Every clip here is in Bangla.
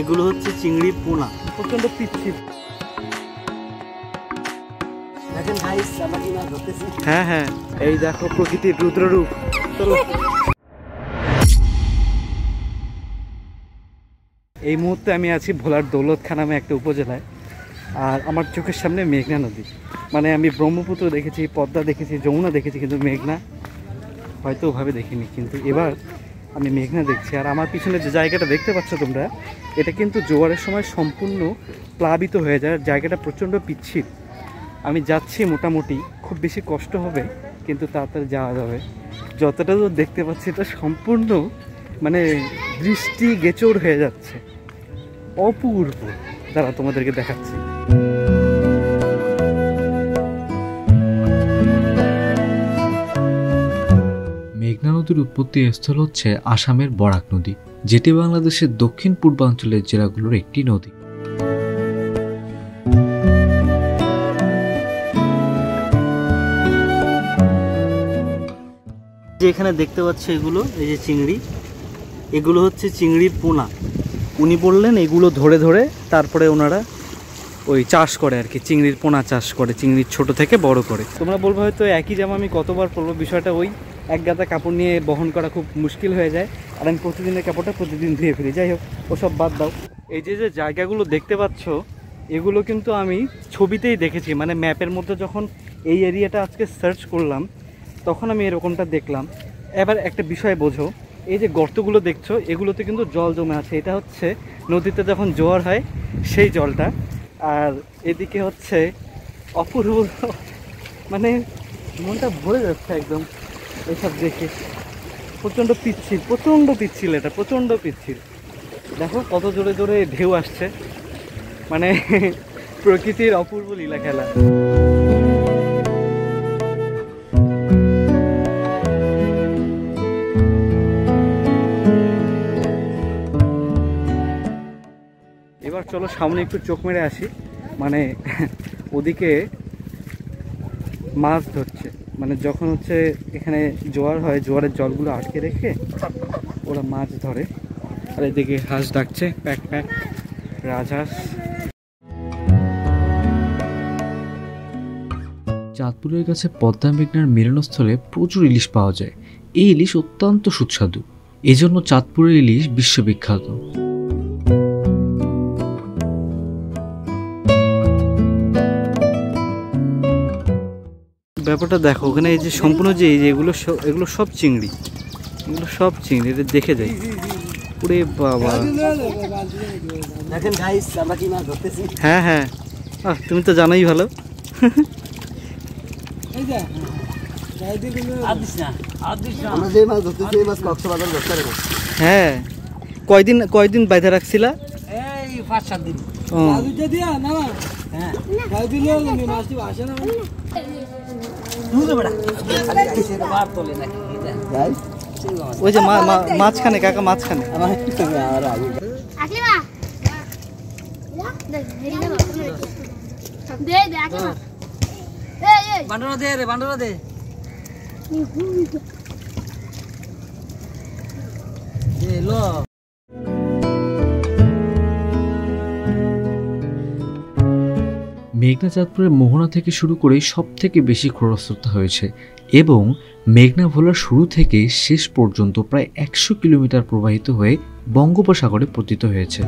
এগুলো হচ্ছে চিংড়ির পোনা, প্রচন্ড পিচ্ছিল। হ্যাঁ হ্যাঁ, এই দেখো প্রকৃতির রুদ্ররূপ। এই মুহূর্তে আমি আছি ভোলার দৌলতখা নামে একটা উপজেলায়, আর আমার চোখের সামনে মেঘনা নদী। মানে আমি ব্রহ্মপুত্র দেখেছি, পদ্মা দেখেছি, যমুনা দেখেছি, কিন্তু মেঘনা হয়তো ওভাবে দেখিনি। কিন্তু এবার আমি মেঘনা দেখছি। আর আমার পিছনে যে জায়গাটা দেখতে পাচ্ছ তোমরা, এটা কিন্তু জোয়ারের সময় সম্পূর্ণ প্লাবিত হয়ে যায়। জায়গাটা প্রচণ্ড পিচ্ছিল। আমি যাচ্ছি, মোটামুটি খুব বেশি কষ্ট হবে কিন্তু তাড়াতাড়ি যাওয়া যাবে। যতটা তো দেখতে পাচ্ছি এটা সম্পূর্ণ মানে দৃষ্টি গোচর হয়ে যাচ্ছে, অপূর্ব। দাঁড়া তোমাদেরকে দেখাচ্ছি। মেঘনা নদীর উৎপত্তি স্থল হচ্ছে আসামের বরাক নদী, যেটি বাংলাদেশের দক্ষিণ পূর্বাঞ্চলের জেলাগুলোর একটি নদী। যে এখানে দেখতে পাচ্ছ এগুলো, এই যে চিংড়ি, এগুলো হচ্ছে চিংড়ির পোনা। উনি বললেন এগুলো ধরে ধরে তারপরে ওনারা ওই চাষ করে আর কি, চিংড়ির পোনা চাষ করে, চিংড়ির ছোট থেকে বড় করে। তোমরা বলবো হয়তো একই জামা আমি কতবার পরবো, বিষয়টা ওই এক গাদা কাপড় নিয়ে বহন করা খুব মুশকিল হয়ে যায়, আর আমি প্রতিদিনের কাপড়টা প্রতিদিন ধুয়ে ফেলি। যাই হোক, ওসব বাদ দাও। এই যে যে জায়গাগুলো দেখতে পাচ্ছ, এগুলো কিন্তু আমি ছবিতেই দেখেছি। মানে ম্যাপের মধ্যে যখন এই এরিয়াটা আজকে সার্চ করলাম, তখন আমি এরকমটা দেখলাম। এবার একটা বিষয় বোঝো, এই যে গর্তগুলো দেখছো, এগুলোতে কিন্তু জল জমে আছে। এটা হচ্ছে নদীতে যখন জোয়ার হয় সেই জলটা। আর এদিকে হচ্ছে অপূর্ব, মানে মনটা ভরে যাচ্ছে একদম এসব দেখে। প্রচণ্ড পিচ্ছিল, প্রচণ্ড পিচ্ছিল, এটা প্রচণ্ড পিচ্ছিল। দেখো কত জোরে জোরে ঢেউ আসছে, মানে প্রকৃতির অপূর্ব লীলা খেলা। এবার চলো সামনে একটু চোখ মেরে আসি। মানে ওদিকে মাছ ধরছে, মানে যখন হচ্ছে এখানে জোয়ার হয়, জোয়ারের জলগুলো আটকে রেখে ওরা মাছ ধরে। আর এদিকে হাঁস ডাকছে, প্যাক প্যাক, রাজহাঁস। চাঁদপুরের কাছে পদ্মা মেঘনার মিলনস্থলে প্রচুর ইলিশ পাওয়া যায়। এই ইলিশ অত্যন্ত সুস্বাদু, এজন্য চাঁদপুরের ইলিশ বিশ্ববিখ্যাত। ব্যাপারটা দেখো, ওখানে এই যে সম্পূর্ণ যে এগুলো সব চিংড়ি, এগুলো সব চিংড়ি। এটা দেখে যাই, ওরে বাবা। দেখেন গাইস, আমরা কি মাছ ধরতেছি। হ্যাঁ হ্যাঁ, তুমি তো জানোই ভালো। হ্যাঁ, কয়দিন বাইধা রাখছিলা? এই 5-7 দিন। ওই যে মাঝখানে, কাকা মাঝখানে। মেঘনা চাঁদপুরের মোহনা থেকে শুরু করে সব থেকে বেশি খরস্রোতা হয়েছে, এবং মেঘনা ভোলার শুরু থেকে শেষ পর্যন্ত প্রায় 100 কিলোমিটার প্রবাহিত হয়ে বঙ্গোপসাগরে পতিত হয়েছে।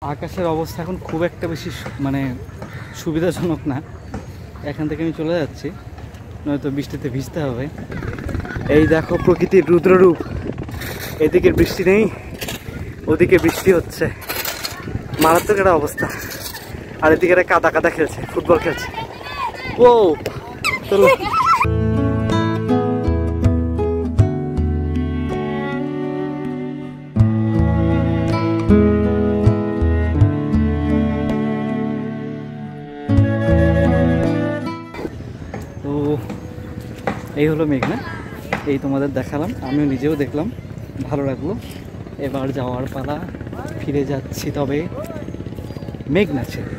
আকাশের অবস্থা এখন খুব একটা বেশি মানে সুবিধাজনক না। এখান থেকে আমি চলে যাচ্ছি, নয়তো বৃষ্টিতে ভিজতে হবে। এই দেখো প্রকৃতির রুদ্ররূপ, এদিকে বৃষ্টি নেই, ওদিকে বৃষ্টি হচ্ছে, মারাত্মক একটা অবস্থা। আর এদিকে কাদা কাদা খেলছে, ফুটবল খেলছে। ও চলো, তো এই হলো মেঘনা। এই তোমাদের দেখালাম, আমিও নিজেও দেখলাম, ভালো লাগলো। এবার যাওয়ার পালা, ফিরে যাচ্ছি তবে মেঘনা ছেড়ে।